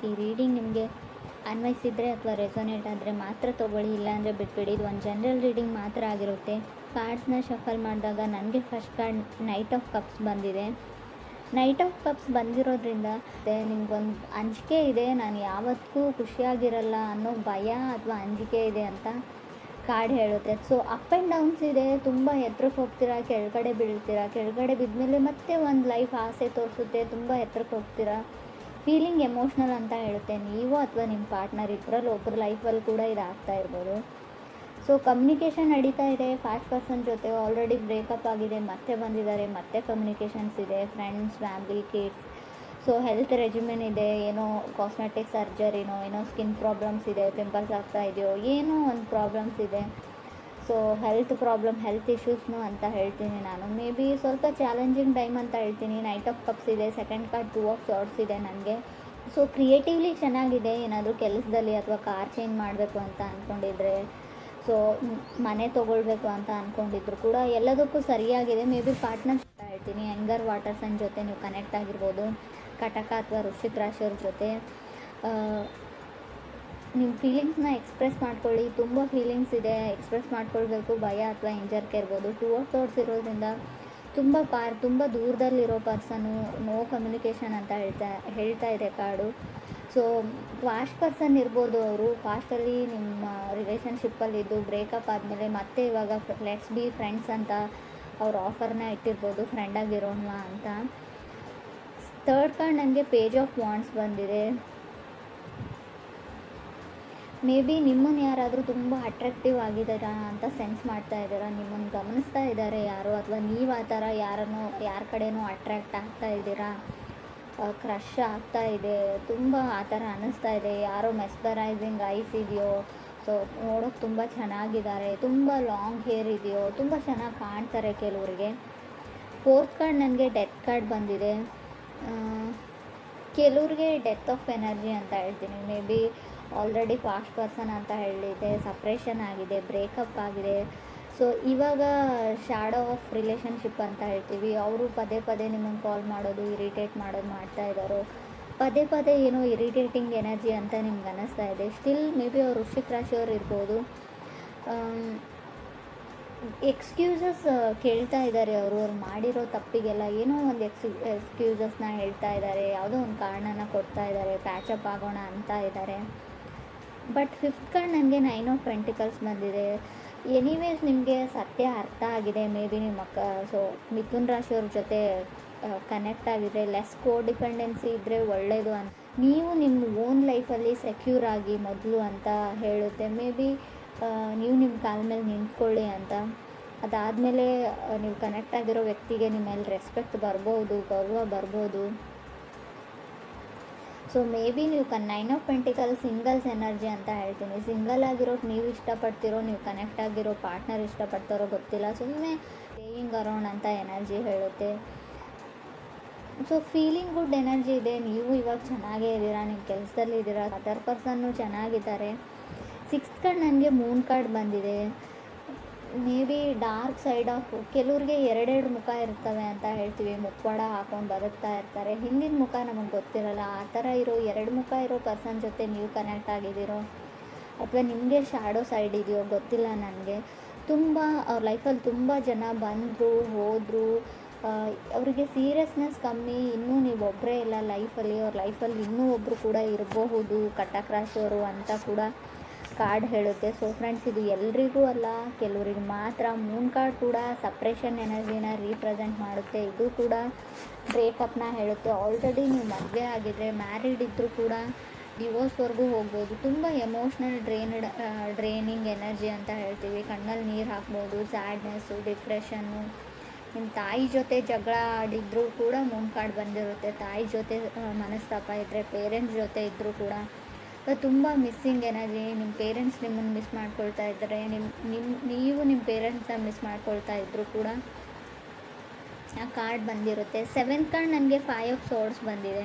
ಈ ರೀಡಿಂಗ್ ನಿಮಗೆ ಅನ್ವಯಿಸಿದರೆ ಅಥವಾ ರೆಸೊನೇಟ್ ಆದರೆ ಮಾತ್ರ ತೊಗೊಳ್ಳಿ, ಇಲ್ಲಾಂದರೆ ಬಿಟ್ಬಿಡಿ. ಇದು ಒಂದು ಜನರಲ್ ರೀಡಿಂಗ್ ಮಾತ್ರ ಆಗಿರುತ್ತೆ. ಕಾರ್ಡ್ಸ್ನ ಶಫಲ್ ಮಾಡಿದಾಗ ನನಗೆ first card knight of cups ಬಂದಿದೆ. ನೈಟ್ ಆಫ್ ಕಪ್ಸ್ ಬಂದಿರೋದ್ರಿಂದ ನಿಮ್ಗೊಂದು ಅಂಜಿಕೆ ಇದೆ, ನಾನು ಯಾವತ್ತೂ ಖುಷಿಯಾಗಿರಲ್ಲ ಅನ್ನೋ ಭಯ ಅಥವಾ ಅಂಜಿಕೆ ಇದೆ ಅಂತ ಕಾರ್ಡ್ ಹೇಳುತ್ತೆ. ಸೊ ಅಪ್ ಆ್ಯಂಡ್ ಡೌನ್ಸ್ ಇದೆ, ತುಂಬ ಎತ್ತರಕ್ಕೆ ಹೋಗ್ತೀರಾ, ಕೆಳಗಡೆ ಬೀಳ್ತೀರಾ, ಕೆಳಗಡೆ ಬಿದ್ಮೇಲೆ ಮತ್ತೆ ಒಂದು ಲೈಫ್ ಆಸೆ ತೋರಿಸುತ್ತೆ, ತುಂಬ ಎತ್ತರಕ್ಕೆ ಹೋಗ್ತೀರಾ. ಫೀಲಿಂಗ್ ಎಮೋಷ್ನಲ್ ಅಂತ ಹೇಳುತ್ತೆ. ನೀವು ಅಥವಾ ನಿಮ್ಮ ಪಾರ್ಟ್ನರ್ ಇಬ್ಬರಲ್ಲಿ ಒಬ್ಬರ ಲೈಫಲ್ಲಿ ಕೂಡ ಇದಾಗ್ತಾ ಇರ್ಬೋದು. ಸೊ ಕಮ್ಯುನಿಕೇಷನ್ ನಡೀತಾ ಇದೆ. ಫಾಸ್ಟ್ ಪರ್ಸನ್ ಜೊತೆ ಆಲ್ರೆಡಿ ಬ್ರೇಕಪ್ ಆಗಿದೆ, ಮತ್ತೆ ಬಂದಿದ್ದಾರೆ, ಮತ್ತೆ ಕಮ್ಯುನಿಕೇಷನ್ಸ್ ಇದೆ, friends, family, kids. So health regimen ಇದೆ, ಏನೋ ಕಾಸ್ಮೆಟಿಕ್ ಸರ್ಜರಿನೋ, ಏನೋ ಸ್ಕಿನ್ ಪ್ರಾಬ್ಲಮ್ಸ್ ಇದೆ, ಪಿಂಪಲ್ಸ್ ಆಗ್ತಾ ಇದೆಯೋ, ಏನೋ ಒಂದು ಪ್ರಾಬ್ಲಮ್ಸ್ ಇದೆ. ಸೊ ಹೆಲ್ತ್ ಇಶ್ಯೂಸ್ನು ಅಂತ ಹೇಳ್ತೀನಿ ನಾನು. ಮೇ ಬಿ ಸ್ವಲ್ಪ ಚಾಲೆಂಜಿಂಗ್ ಟೈಮ್ ಅಂತ ಹೇಳ್ತೀನಿ. ನೈಟ್ ಆಫ್ ಕಪ್ಸ್ ಇದೆ, ಸೆಕೆಂಡ್ ಕಾರ್ಡ್ 2 ಆಫ್ ಸಾರ್ಡ್ಸ್ ಇದೆ ನನಗೆ. ಸೊ ಕ್ರಿಯೇಟಿವ್ಲಿ ಚೆನ್ನಾಗಿದೆ. ಏನಾದರೂ ಕೆಲಸದಲ್ಲಿ ಅಥವಾ ಕಾರ್ ಚೇಂಜ್ ಮಾಡಬೇಕು ಅಂತ ಅಂದ್ಕೊಂಡಿದ್ರೆ, ಸೊ ಮನೆ ತೊಗೊಳ್ಬೇಕು ಅಂತ ಅಂದ್ಕೊಂಡಿದ್ರು ಕೂಡ ಎಲ್ಲದಕ್ಕೂ ಸರಿಯಾಗಿದೆ. ಮೇ ಬಿ ಪಾರ್ಟ್ನರ್ಸ್ ಅಂತ ಹೇಳ್ತೀನಿ. ಯಂಗರ್ ವಾಟರ್ ಸೈನ್ ಜೊತೆ ನೀವು ಕನೆಕ್ಟ್ ಆಗಿರ್ಬೋದು. ಕಟಕ ಅಥವಾ ವೃಶ್ಚಿಕ ರಾಶಿಯವ್ರ ಜೊತೆ ನಿಮ್ಮ ಫೀಲಿಂಗ್ಸ್ನ ಎಕ್ಸ್ಪ್ರೆಸ್ ಮಾಡ್ಕೊಳ್ಳಿ. ತುಂಬ ಫೀಲಿಂಗ್ಸ್ ಇದೆ, ಎಕ್ಸ್ಪ್ರೆಸ್ ಮಾಡ್ಕೊಳ್ಬೇಕು. ಭಯ ಅಥವಾ ಹಿಂಜರಿಕೆ ಇರ್ಬೋದು. 2 ಆಫ್ ಸಾರ್ಡ್ಸ್ ಇರೋದ್ರಿಂದ ತುಂಬ ದೂರದಲ್ಲಿರೋ ಪರ್ಸನು, ನೋ ಕಮ್ಯುನಿಕೇಷನ್ ಅಂತ ಹೇಳ್ತಾ ಇದೆ ಕಾರ್ಡು. ಸೊ ಫಾಸ್ಟ್ ಪರ್ಸನ್ ಇರ್ಬೋದು. ಅವರು ಫಾಸ್ಟಲ್ಲಿ ನಿಮ್ಮ ರಿಲೇಷನ್ಶಿಪ್ಪಲ್ಲಿದ್ದು ಬ್ರೇಕಪ್ ಆದಮೇಲೆ ಮತ್ತೆ ಇವಾಗ ಲೆಟ್ಸ್ ಬಿ ಫ್ರೆಂಡ್ಸ್ ಅಂತ ಅವ್ರ ಆಫರ್ನ ಇಟ್ಟಿರ್ಬೋದು, ಫ್ರೆಂಡಾಗಿರೋಣ ಅಂತ. ಥರ್ಡ್ ಕಾರ್ಡ್ ನನಗೆ ಪೇಜ್ ಆಫ್ ವಾಂಡ್ಸ್ ಬಂದಿದೆ. ಮೇ ಬಿ ನಿಮ್ಮನ್ನು ಯಾರಾದರೂ ತುಂಬ ಅಟ್ರಾಕ್ಟಿವ್ ಆಗಿದ್ದೀರಾ ಅಂತ ಸೆನ್ಸ್ ಮಾಡ್ತಾ ಇದ್ದೀರಾ, ನಿಮ್ಮನ್ನು ಗಮನಿಸ್ತಾ ಇದ್ದಾರೆ ಯಾರೋ, ಅಥವಾ ನೀವು ಆ ಥರ ಯಾರ ಕಡೆನೂ ಅಟ್ರ್ಯಾಕ್ಟ್ ಆಗ್ತಾ ಇದ್ದೀರಾ, ಕ್ರಶ್ ಆಗ್ತಾ ಇದೆ, ತುಂಬ ಆ ಥರ ಅನ್ನಿಸ್ತಾ ಇದೆ. ಯಾರೋ ಮೆಸ್ಪರೈಸಿಂಗ್ ಐಸ್ ಇದೆಯೋ, ಸೊ ನೋಡೋಕೆ ತುಂಬ ಚೆನ್ನಾಗಿದ್ದಾರೆ, ತುಂಬ ಲಾಂಗ್ ಹೇರ್ ಇದೆಯೋ, ತುಂಬ ಚೆನ್ನಾಗಿ ಕಾಣ್ತಾರೆ ಕೆಲವರಿಗೆ. ಫೋರ್ತ್ ಕಾರ್ಡ್ ನನಗೆ ಡೆತ್ ಕಾರ್ಡ್ ಬಂದಿದೆ. ಕೆಲವ್ರಿಗೆ ಡೆತ್ ಆಫ್ ಎನರ್ಜಿ ಅಂತ ಹೇಳ್ತೀನಿ. May be already fast person ಅಂತ ಹೇಳಿದೆ, ಸಪ್ರೇಷನ್ ಆಗಿದೆ, ಬ್ರೇಕಪ್ ಆಗಿದೆ. ಸೊ ಇವಾಗ ಶ್ಯಾಡೋ ಆಫ್ ರಿಲೇಷನ್ಶಿಪ್ ಅಂತ ಹೇಳ್ತೀವಿ. ಅವರು ಪದೇ ನಿಮ್ಮನ್ನು ಕಾಲ್ ಮಾಡೋದು, ಇರಿಟೇಟ್ ಮಾಡೋದು ಮಾಡ್ತಾ ಇದ್ದಾರೋ, ಪದೇ ಏನೋ ಇರಿಟೇಟಿಂಗ್ ಎನರ್ಜಿ ಅಂತ ನಿಮ್ಗೆ ಅನ್ನಿಸ್ತಾ ಇದೆ. ಸ್ಟಿಲ್ ಮೇ ಬಿ ಅವ್ರು ವೃಶ್ಚಿಕ ರಾಶಿಯವ್ರು ಇರ್ಬೋದು. ಎಕ್ಸ್ಕ್ಯೂಸಸ್ ಕೇಳ್ತಾ ಇದ್ದಾರೆ. ಅವರು ಮಾಡಿರೋ ತಪ್ಪಿಗೆಲ್ಲ ಏನೋ ಒಂದು ಎಕ್ಸ್ಕ್ಯೂಸಸ್ನ ಹೇಳ್ತಾ ಇದ್ದಾರೆ, ಯಾವುದೋ ಒಂದು ಕಾರಣನ ಕೊಡ್ತಾ ಇದ್ದಾರೆ, ಪ್ಯಾಚಪ್ ಆಗೋಣ ಅಂತ ಇದ್ದಾರೆ. ಬಟ್ ಫಿಫ್ತ್ ಕಾರ್ಡ್ ನನಗೆ 9 ಆಫ್ ಪೆಂಟಿಕಲ್ಸ್ ಬಂದಿದೆ. ಎನಿವೇಸ್ ನಿಮಗೆ ಸತ್ಯ ಅರ್ಥ ಆಗಿದೆ. ಮೇ ಬಿ ನಿಮ್ಮ ಸೊ ಮಿಥುನ್ ರಾಶಿಯವ್ರ ಜೊತೆ ಕನೆಕ್ಟ್ ಆಗಿದ್ರೆ, ಲೆಸ್ ಕೋಡಿಪೆಂಡೆನ್ಸಿ ಇದ್ದರೆ ಒಳ್ಳೆಯದು ಅಂತ. ನೀವು ನಿಮ್ಮ ಓನ್ ಲೈಫಲ್ಲಿ ಸೆಕ್ಯೂರ್ ಆಗಿ ಮೊದಲು ಅಂತ ಹೇಳುತ್ತೆ. ಮೇ ಬಿ ನೀವು ನಿಮ್ಮ ಕಾಲ ಮೇಲೆ ನಿಂತ್ಕೊಳ್ಳಿ ಅಂತ. ಅದಾದಮೇಲೆ ನೀವು ಕನೆಕ್ಟ್ ಆಗಿರೋ ವ್ಯಕ್ತಿಗೆ ನಿಮ್ಮ ಮೇಲೆ ರೆಸ್ಪೆಕ್ಟ್ ಬರ್ಬೋದು, ಗೌರವ ಬರ್ಬೋದು. ಸೊ ಮೇ ಬಿ ನೀವು 9 ಆಫ್ ಪೆಂಟಿಕಲ್ ಸಿಂಗಲ್ಸ್ ಎನರ್ಜಿ ಅಂತ ಹೇಳ್ತೀನಿ. ಸಿಂಗಲ್ ಆಗಿರೋದು ನೀವು ಇಷ್ಟಪಡ್ತಿರೋ, ನೀವು ಕನೆಕ್ಟ್ ಆಗಿರೋ ಪಾರ್ಟ್ನರ್ ಇಷ್ಟಪಡ್ತಾರೋ ಗೊತ್ತಿಲ್ಲ, ಸುಮ್ಮನೆ ಪ್ಲೇಯಿಂಗ್ ಅರೌಂಡ್ ಅಂತ ಎನರ್ಜಿ ಹೇಳುತ್ತೆ. ಸೊ ಫೀಲಿಂಗ್ ಗುಡ್ ಎನರ್ಜಿ ಇದೆ. ನೀವು ಇವಾಗ ಚೆನ್ನಾಗೇ ಇದ್ದೀರಾ, ನಿಮ್ಮ ಕೆಲಸದಲ್ಲಿ ಇದ್ದೀರಾ, ಅದರ್ ಪರ್ಸನ್ನು ಚೆನ್ನಾಗಿದ್ದಾರೆ. ಸಿಕ್ಸ್ತ್ ಕಾರ್ಡ್ ನನಗೆ ಮೂನ್ ಕಾರ್ಡ್ ಬಂದಿದೆ. May be dark side of ಕೆಲವ್ರಿಗೆ 2 ಮುಖ ಇರ್ತವೆ ಅಂತ ಹೇಳ್ತೀವಿ. ಮುಖವಾಡ ಹಾಕೊಂಡು ಬದುಕ್ತಾ ಇರ್ತಾರೆ, ಹಿಂದಿನ ಮುಖ ನಮಗೆ ಗೊತ್ತಿರಲ್ಲ. ಆ ಥರ ಇರೋ 2 ಮುಖ ಇರೋ ಪರ್ಸನ್ ಜೊತೆ ನೀವು ಕನೆಕ್ಟ್ ಆಗಿದ್ದೀರೋ, ಅಥವಾ ನಿಮಗೆ ಶ್ಯಾಡೋ ಸೈಡ್ ಇದೆಯೋ ಗೊತ್ತಿಲ್ಲ ನನಗೆ. ಅವ್ರ ಲೈಫಲ್ಲಿ ತುಂಬ ಜನ ಬಂದರು ಹೋದರು, ಅವರಿಗೆ ಸೀರಿಯಸ್ನೆಸ್ ಕಮ್ಮಿ. ಇನ್ನೂ ನೀವು ಒಬ್ಬರೇ ಇಲ್ಲ ಲೈಫಲ್ಲಿ, ಅವ್ರ ಲೈಫಲ್ಲಿ ಇನ್ನೂ ಒಬ್ಬರು ಕೂಡ ಇರಬಹುದು, ಕಟಕ ರಾಶಿಯವರು ಅಂತ ಕೂಡ ಕಾರ್ಡ್ ಹೇಳುತ್ತೆ. ಸೊ ಫ್ರೆಂಡ್ಸ್, ಇದು ಎಲ್ರಿಗೂ ಅಲ್ಲ, ಕೆಲವರಿಗೆ ಮಾತ್ರ. ಮೂನ್ ಕಾರ್ಡ್ ಕೂಡ ಸಪ್ರೇಷನ್ ಎನರ್ಜಿನ ರೀಪ್ರೆಸೆಂಟ್ ಮಾಡುತ್ತೆ. ಇದು ಕೂಡ ಬ್ರೇಕಪ್ನ ಹೇಳುತ್ತೆ. ಆಲ್ರೆಡಿ ನೀವು ಮದುವೆ ಆಗಿದ್ರೆ, ಮ್ಯಾರಿಡ್ ಇದ್ದರೂ ಕೂಡ ಡಿವೋರ್ಸ್ವರೆಗೂ ಹೋಗ್ಬೋದು. ತುಂಬ ಎಮೋಷ್ನಲ್ ಡ್ರೈನಿಂಗ್ ಎನರ್ಜಿ ಅಂತ ಹೇಳ್ತೀವಿ. ಕಣ್ಣಲ್ಲಿ ನೀರು ಹಾಕ್ಬೋದು, ಸ್ಯಾಡ್ನೆಸ್ಸು, ಡಿಪ್ರೆಷನ್ನು. ನಿಮ್ಮ ತಾಯಿ ಜೊತೆ ಜಗಳ ಆಡಿದ್ರೂ ಕೂಡ ಮೂನ್ ಕಾರ್ಡ್ ಬಂದಿರುತ್ತೆ. ತಾಯಿ ಜೊತೆ ಮನಸ್ತಾಪ ಇದ್ದರೆ, ಪೇರೆಂಟ್ಸ್ ಜೊತೆ ಇದ್ದರೂ ಕೂಡ ತುಂಬ ಮಿಸ್ಸಿಂಗ್ ಎನರ್ಜಿ. ನಿಮ್ಮ ಪೇರೆಂಟ್ಸ್ ನಿಮ್ಮನ್ನು ಮಿಸ್ ಮಾಡ್ಕೊಳ್ತಾ ಇದ್ದರೆ, ನೀವು ನಿಮ್ಮ ಪೇರೆಂಟ್ಸ್ನ ಮಿಸ್ ಮಾಡ್ಕೊಳ್ತಾ ಇದ್ದರೂ ಕೂಡ ಆ ಕಾರ್ಡ್ ಬಂದಿರುತ್ತೆ. 7th ಕಾರ್ಡ್ ನನಗೆ 5 ಆಫ್ ಸಾರ್ಡ್ಸ್ ಬಂದಿದೆ.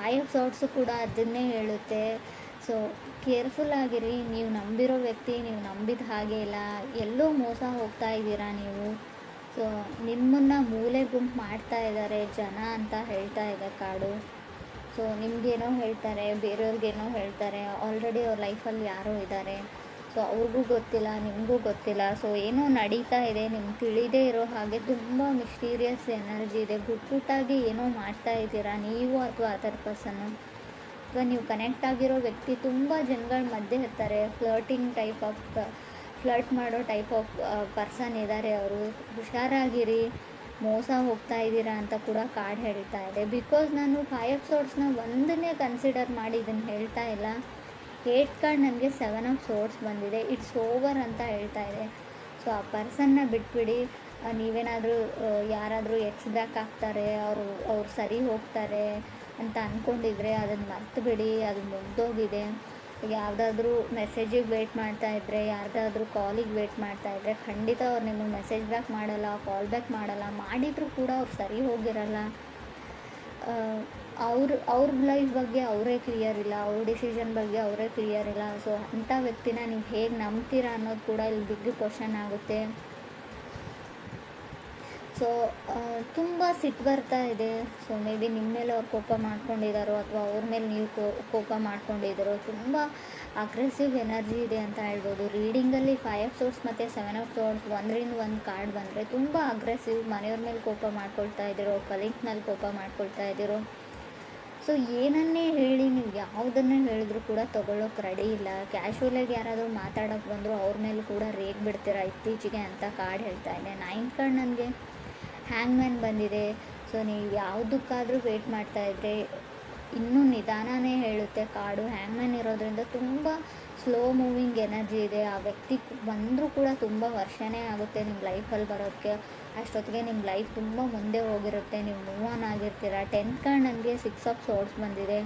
5 ಆಫ್ ಸಾರ್ಡ್ಸು ಕೂಡ ಅದನ್ನೇ ಹೇಳುತ್ತೆ. ಸೊ ಕೇರ್ಫುಲ್ ಆಗಿರಿ. ನೀವು ನಂಬಿರೋ ವ್ಯಕ್ತಿ ನೀವು ನಂಬಿದ ಹಾಗೆ ಇಲ್ಲ, ಎಲ್ಲೋ ಮೋಸ ಹೋಗ್ತಾ ಇದ್ದೀರಾ ನೀವು. ಸೊ ನಿಮ್ಮನ್ನು ಮೂಲೆ ಗುಂಪು ಮಾಡ್ತಾ ಇದ್ದಾರೆ ಜನ ಅಂತ ಹೇಳ್ತಾ ಇದೆ ಕಾರ್ಡು. ಸೊ ನಿಮಗೇನೋ ಹೇಳ್ತಾರೆ, ಬೇರೆಯವ್ರಿಗೇನೋ ಹೇಳ್ತಾರೆ. ಆಲ್ರೆಡಿ ಅವ್ರ ಲೈಫಲ್ಲಿ ಯಾರೋ ಇದ್ದಾರೆ. ಸೊ ಅವ್ರಿಗೂ ಗೊತ್ತಿಲ್ಲ, ನಿಮಗೂ ಗೊತ್ತಿಲ್ಲ. ಸೊ ಏನೋ ನಡೀತಾ ಇದೆ, ನಿಮ್ಗೆ ತಿಳಿದೇ ಇರೋ ಹಾಗೆ ತುಂಬ ಮಿಸ್ಟೀರಿಯಸ್ ಎನರ್ಜಿ ಇದೆ. ಗುಟ್ಟಾಗಿ ಏನೋ ಮಾಡ್ತಾ ಇದ್ದೀರಾ ನೀವು ಅಥವಾ ಅದರ್ ಪರ್ಸನ್ನು, ಅಥವಾ ನೀವು ಕನೆಕ್ಟ್ ಆಗಿರೋ ವ್ಯಕ್ತಿ ತುಂಬ ಜನಗಳ ಮಧ್ಯೆ ಇರ್ತಾರೆ. ಫ್ಲರ್ಟ್ ಮಾಡೋ ಟೈಪ್ ಆಫ್ ಪರ್ಸನ್ ಇದ್ದಾರೆ ಅವರು. ಹುಷಾರಾಗಿರಿ, ಮೋಸ ಹೋಗ್ತಾ ಇದ್ದೀರಾ ಅಂತ ಕೂಡ ಕಾರ್ಡ್ ಹೇಳ್ತಾ ಇದೆ. ಬಿಕಾಸ್ ನಾನು 5 ಆಫ್ ಸೋರ್ಡ್ಸ್ನ ಒಂದನ್ನೇ ಕನ್ಸಿಡರ್ ಮಾಡಿ ಇದನ್ನು ಹೇಳ್ತಾ ಇಲ್ಲ. 8 ಕಾರ್ಡ್ ನನಗೆ 7 ಆಫ್ ಸೋರ್ಡ್ಸ್ ಬಂದಿದೆ. ಇಟ್ಸ್ ಓವರ್ ಅಂತ ಹೇಳ್ತಾ ಇದೆ. ಸೊ ಆ ಪರ್ಸನ್ನ ಬಿಟ್ಬಿಡಿ. ನೀವೇನಾದರೂ ಯಾರಾದರೂ ಬ್ಯಾಕ್ ಆಗ್ತಾರೆ, ಅವ್ರು ಸರಿ ಹೋಗ್ತಾರೆ ಅಂತ ಅಂದ್ಕೊಂಡಿದ್ರೆ ಅದನ್ನು ಮರ್ತುಬಿಡಿ. ಅದು ಮುಗ್ದೋಗಿದೆ. ಯಾವುದಾದ್ರೂ ಮೆಸೇಜಿಗೆ ವೆಯ್ಟ್ ಮಾಡ್ತಾಯಿದ್ರೆ, ಯಾರ್ದಾದ್ರೂ ಕಾಲಿಗೆ ವೆಯ್ಟ್ ಮಾಡ್ತಾಯಿದ್ರೆ ಖಂಡಿತ ಅವ್ರು ನಿಮಗೆ ಮೆಸೇಜ್ ಬ್ಯಾಕ್ ಮಾಡಲ್ಲ, ಕಾಲ್ ಬ್ಯಾಕ್ ಮಾಡಲ್ಲ. ಮಾಡಿದರೂ ಕೂಡ ಅವ್ರು ಸರಿ ಹೋಗಿರಲ್ಲ. ಅವ್ರ ಲೈಫ್ ಬಗ್ಗೆ ಅವರೇ ಕ್ಲಿಯರ್ ಇಲ್ಲ, ಅವ್ರ ಡಿಸಿಷನ್ ಬಗ್ಗೆ ಅವರೇ ಕ್ಲಿಯರ್ ಇಲ್ಲ. ಸೊ ಅಂಥ ವ್ಯಕ್ತಿನ ನೀವು ಹೇಗೆ ನಂಬ್ತೀರಾ ಅನ್ನೋದು ಕೂಡ ಇಲ್ಲಿ ಬಿಗ್ ಕ್ವಶನ್ ಆಗುತ್ತೆ. ಸೊ ತುಂಬ ಸಿಟ್ಟು ಬರ್ತಾ ಇದೆ. ಸೊ ಮೇ ಬಿ ನಿಮ್ಮ ಮೇಲೆ ಅವ್ರು ಕೋಪ ಮಾಡ್ಕೊಂಡಿದ್ದಾರೋ ಅಥವಾ ಅವ್ರ ಮೇಲೆ ನೀವು ಕೋಪ ಮಾಡ್ಕೊಂಡಿದ್ದಾರೋ. ತುಂಬ ಅಗ್ರೆಸಿವ್ ಎನರ್ಜಿ ಇದೆ ಅಂತ ಹೇಳ್ಬೋದು. ರೀಡಿಂಗಲ್ಲಿ 5 ಆಫ್ ಸೋರ್ಡ್ಸ್ ಮತ್ತು 7 ಆಫ್ ಸೋರ್ಡ್ಸ್ ಒಂದರಿಂದ ಒಂದು ಕಾರ್ಡ್ ಬಂದರೆ ತುಂಬ ಅಗ್ರೆಸಿವ್. ಮನೆಯವ್ರ ಮೇಲೆ ಕೋಪ ಮಾಡ್ಕೊಳ್ತಾ ಇದ್ದೀರೋ, ಕಲೀಗ್ ಮೇಲೆ ಕೋಪ ಮಾಡ್ಕೊಳ್ತಾ ಇದ್ದೀರೋ. ಸೊ ಏನನ್ನೇ ಹೇಳಿ, ನೀವು ಯಾವುದನ್ನೇ ಹೇಳಿದ್ರು ಕೂಡ ತೊಗೊಳ್ಳೋಕೆ ರೆಡಿ ಇಲ್ಲ. ಕ್ಯಾಶುವಲಾಗಿ ಯಾರಾದರೂ ಮಾತಾಡೋಕ್ಕೆ ಬಂದರೂ ಅವ್ರ ಮೇಲೆ ಕೂಡ ರೇಗ್ ಬಿಡ್ತೀರಾ ಇತ್ತೀಚೆಗೆ ಅಂತ ಕಾರ್ಡ್ ಹೇಳ್ತಾ ಇದೆ. 9th ಕಾರ್ಡ್ ನನಗೆ ಹ್ಯಾಂಗ್ಮ್ಯಾನ್ ಬಂದಿದೆ. ಸೊ ನೀವು ಯಾವುದಕ್ಕಾದರೂ ವೆಯ್ಟ್ ಮಾಡ್ತಾಯಿದ್ರೆ ಇನ್ನೂ ನಿಧಾನನೇ ಹೇಳುತ್ತೆ ಕಾರ್ಡು. ಹ್ಯಾಂಗ್ಮ್ಯಾನ್ ಇರೋದ್ರಿಂದ ತುಂಬ ಸ್ಲೋ ಮೂವಿಂಗ್ ಎನರ್ಜಿ ಇದೆ. ಆ ವ್ಯಕ್ತಿ ಬಂದರೂ ಕೂಡ ತುಂಬ ವರ್ಷನೇ ಆಗುತ್ತೆ ನಿಮ್ಮ ಲೈಫಲ್ಲಿ ಬರೋದಕ್ಕೆ. ಅಷ್ಟೊತ್ತಿಗೆ ನಿಮ್ಮ ಲೈಫ್ ತುಂಬ ಮುಂದೆ ಹೋಗಿರುತ್ತೆ, ನೀವು ಮೂವ್ ಆನ್ ಆಗಿರ್ತೀರ. 10th ಕಾರ್ಡ್ ನನಗೆ 6 ಆಫ್ ಸೋರ್ಡ್ಸ್ ಬಂದಿದೆ.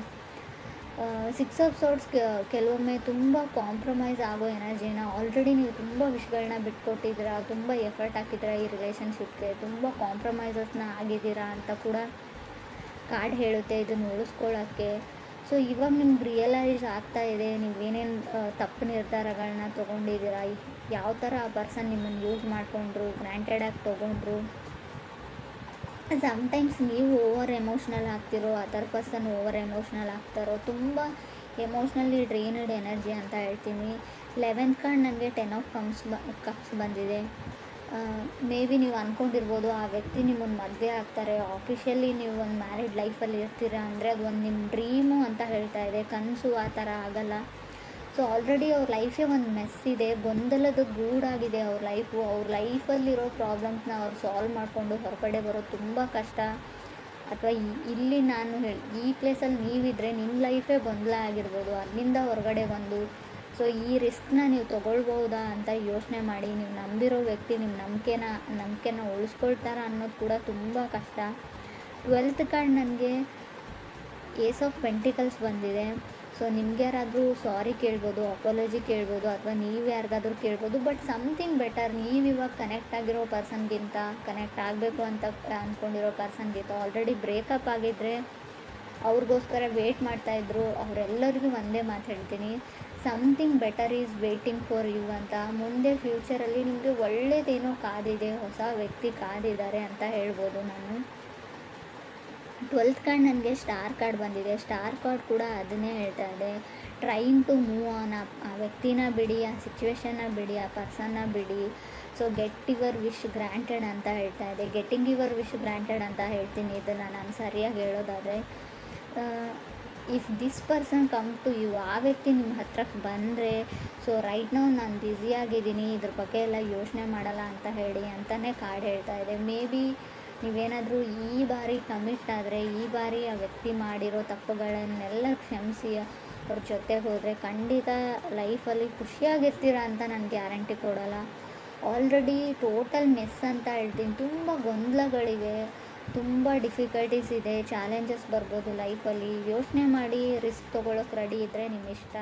6 ಆಫ್ ಸೋರ್ಡ್ಸ್ ಕೆಲವೊಮ್ಮೆ ತುಂಬ ಕಾಂಪ್ರಮೈಸ್ ಆಗೋ ಎನರ್ಜಿನ, ಆಲ್ರೆಡಿ ನೀವು ತುಂಬ ವಿಷಯಗಳನ್ನ ಬಿಟ್ಕೊಟ್ಟಿದ್ದೀರಾ, ತುಂಬ ಎಫರ್ಟ್ ಹಾಕಿದ್ದೀರಾ ಈ ರಿಲೇಷನ್ಶಿಪ್ಗೆ, ತುಂಬ ಕಾಂಪ್ರಮೈಸಸ್ನ ಆಗಿದ್ದೀರಾ ಅಂತ ಕೂಡ ಕಾರ್ಡ್ ಹೇಳುತ್ತೆ ಇದನ್ನು ಉಳಿಸ್ಕೊಳ್ಳೋಕ್ಕೆ. ಸೊ ಇವಾಗ ನಿಮ್ಗೆ ರಿಯಲೈಸ್ ಆಗ್ತಾ ಇದೆ ನೀವೇನೇನು ತಪ್ಪು ನಿರ್ಧಾರಗಳನ್ನ ತೊಗೊಂಡಿದ್ದೀರಾ, ಯಾವ ಥರ ಆ ಪರ್ಸನ್ ನಿಮ್ಮನ್ನು ಯೂಸ್ ಮಾಡಿಕೊಂಡ್ರು, ಗ್ರ್ಯಾಂಟೆಡಾಗಿ ತೊಗೊಂಡ್ರು. ಸಮ್ಟೈಮ್ಸ್ ನೀವು ಓವರ್ ಎಮೋಷ್ನಲ್ ಆಗ್ತಿರೋ, ಅದರ್ ಪರ್ಸನ್ ಓವರ್ ಎಮೋಷ್ನಲ್ ಆಗ್ತಾರೋ. ತುಂಬ ಎಮೋಷ್ನಲಿ ಡ್ರೈನ್ಡ್ ಎನರ್ಜಿ ಅಂತ ಹೇಳ್ತೀನಿ. 11th ಕಾರ್ಡ್ ನನಗೆ 10 ಆಫ್ ಕಪ್ಸ್ ಬಂದಿದೆ. ಮೇ ಬಿ ನೀವು ಅಂದ್ಕೊಂಡಿರ್ಬೋದು ಆ ವ್ಯಕ್ತಿ ನಿಮ್ಮನ್ನು ಮದುವೆ ಆಗ್ತಾರೆ, ಆಫಿಷಿಯಲಿ ನೀವು ಒಂದು ಮ್ಯಾರಿಡ್ ಲೈಫಲ್ಲಿ ಇರ್ತೀರಾ ಅಂದರೆ ಅದು ಒಂದು ನಿಮ್ಮ ಡ್ರೀಮು ಅಂತ ಹೇಳ್ತಾ ಇದೆ. ಕನಸು ಆ ಥರ ಆಗಲ್ಲ. ಸೊ ಆಲ್ರೆಡಿ ಅವ್ರ ಲೈಫೇ ಒಂದು ಮೆಸ್ ಇದೆ, ಗೊಂದಲದ ಗೂಡಾಗಿದೆ ಅವ್ರ ಲೈಫು. ಅವ್ರ ಲೈಫಲ್ಲಿರೋ ಪ್ರಾಬ್ಲಮ್ಸ್ನ ಅವ್ರು ಸಾಲ್ವ್ ಮಾಡಿಕೊಂಡು ಹೊರಗಡೆ ಬರೋದು ತುಂಬ ಕಷ್ಟ. ಅಥವಾ ಇಲ್ಲಿ ನಾನು ಈ ಪ್ಲೇಸಲ್ಲಿ ನೀವಿದ್ರೆ ನಿಮ್ಮ ಲೈಫೇ ಗೊಂದಲ ಆಗಿರ್ಬೋದು, ಅಲ್ಲಿಂದ ಹೊರಗಡೆ ಬಂದು ಸೊ ಈ ರಿಸ್ಕ್ನ ನೀವು ತೊಗೊಳ್ಬೋದಾ ಅಂತ ಯೋಚನೆ ಮಾಡಿ. ನೀವು ನಂಬಿರೋ ವ್ಯಕ್ತಿ ನಿಮ್ಮ ನಂಬಿಕೆನ ಉಳಿಸ್ಕೊಳ್ತಾರ ಅನ್ನೋದು ಕೂಡ ತುಂಬ ಕಷ್ಟ. 12th ಕಾರ್ಡ್ ನನಗೆ ಏಸ್ ಆಫ್ ಪೆಂಟಿಕಲ್ಸ್ ಬಂದಿದೆ. ಸೊ ನಿಮ್ಗೆ ಯಾರಾದರೂ ಸಾರಿ ಕೇಳ್ಬೋದು, ಅಪಾಲಜಿ ಕೇಳ್ಬೋದು, ಅಥವಾ ನೀವು ಯಾರಿಗಾದ್ರೂ ಕೇಳ್ಬೋದು. But something better. ನೀವು ಇವಾಗ ಕನೆಕ್ಟ್ ಆಗಿರೋ ಪರ್ಸನ್ಗಿಂತ, ಕನೆಕ್ಟ್ ಆಗಬೇಕು ಅಂತ ಅಂದ್ಕೊಂಡಿರೋ ಪರ್ಸನ್ಗಿಂತ ಆಲ್ರೆಡಿ ಬ್ರೇಕಪ್ ಆಗಿದ್ದರೆ ಅವ್ರಿಗೋಸ್ಕರ ವೆಯ್ಟ್ ಮಾಡ್ತಾಯಿದ್ರು. ಅವರೆಲ್ಲರಿಗೂ ಒಂದೇ ಮಾತು ಹೇಳ್ತೀನಿ, something better is waiting for you ಅಂತ. ಮುಂದೆ ಫ್ಯೂಚರಲ್ಲಿ ನಿಮಗೆ ಒಳ್ಳೆಯದೇನೋ ಕಾದಿದೆ, ಹೊಸ ವ್ಯಕ್ತಿ ಕಾದಿದ್ದಾರೆ ಅಂತ ಹೇಳ್ಬೋದು ನಾನು. 12th ಕಾರ್ಡ್ ನನಗೆ ಸ್ಟಾರ್ ಕಾರ್ಡ್ ಬಂದಿದೆ. ಸ್ಟಾರ್ ಕಾರ್ಡ್ ಕೂಡ ಅದನ್ನೇ ಹೇಳ್ತಾ ಇದೆ, ಟ್ರೈನ್ ಟು ಮೂವ್ ಆನ್. ಆ ವ್ಯಕ್ತಿನ ಬಿಡಿ, ಆ ಸಿಚುವೇಶನ್ನ ಬಿಡಿ, ಆ ಪರ್ಸನ್ನ ಬಿಡಿ. So get your wish granted ಅಂತ ಹೇಳ್ತಾ ಇದೆ. ಗೆಟ್ಟಿಂಗ್ ಯುವರ್ ವಿಶ್ ಗ್ರ್ಯಾಂಟೆಡ್ ಅಂತ ಹೇಳ್ತೀನಿ ಇದನ್ನು ನಾನು ಸರಿಯಾಗಿ ಹೇಳೋದಾದರೆ. If this person come to you, ಆ ವ್ಯಕ್ತಿ ನಿಮ್ಮ ಹತ್ರಕ್ಕೆ ಬಂದರೆ, ಸೊ ರೈಟ್ ನಾವು ನಾನು ಬ್ಯುಸಿಯಾಗಿದ್ದೀನಿ, ಇದ್ರ ಬಗ್ಗೆ ಎಲ್ಲ ಯೋಚನೆ ಮಾಡಲ್ಲ ಅಂತ ಹೇಳಿ ಅಂತಲೇ ಕಾರ್ಡ್ ಹೇಳ್ತಾ ಇದೆ. ಮೇ ಬಿ ನೀವೇನಾದರೂ ಈ ಬಾರಿ ಕಮಿಟ್ ಆದರೆ, ಈ ಬಾರಿ ಆ ವ್ಯಕ್ತಿ ಮಾಡಿರೋ ತಪ್ಪುಗಳನ್ನೆಲ್ಲ ಕ್ಷಮಿಸಿ ಅವ್ರ ಜೊತೆಗೆ ಹೋದರೆ ಖಂಡಿತ ಲೈಫಲ್ಲಿ ಖುಷಿಯಾಗಿರ್ತೀರ ಅಂತ ನಾನು ಗ್ಯಾರಂಟಿ ಕೊಡೋಲ್ಲ. ಆಲ್ರೆಡಿ ಟೋಟಲ್ ಮೆಸ್ ಅಂತ ಹೇಳ್ತೀನಿ. ತುಂಬ ಗೊಂದಲಗಳಿವೆ, ತುಂಬ ಡಿಫಿಕಲ್ಟೀಸ್ ಇದೆ, ಚಾಲೆಂಜಸ್ ಬರ್ಬೋದು ಲೈಫಲ್ಲಿ. ಯೋಚನೆ ಮಾಡಿ ರಿಸ್ಕ್ ತೊಗೊಳಕ್ಕೆ ರೆಡಿ ಇದ್ದರೆ ನಿಮ್ಮ ಇಷ್ಟ.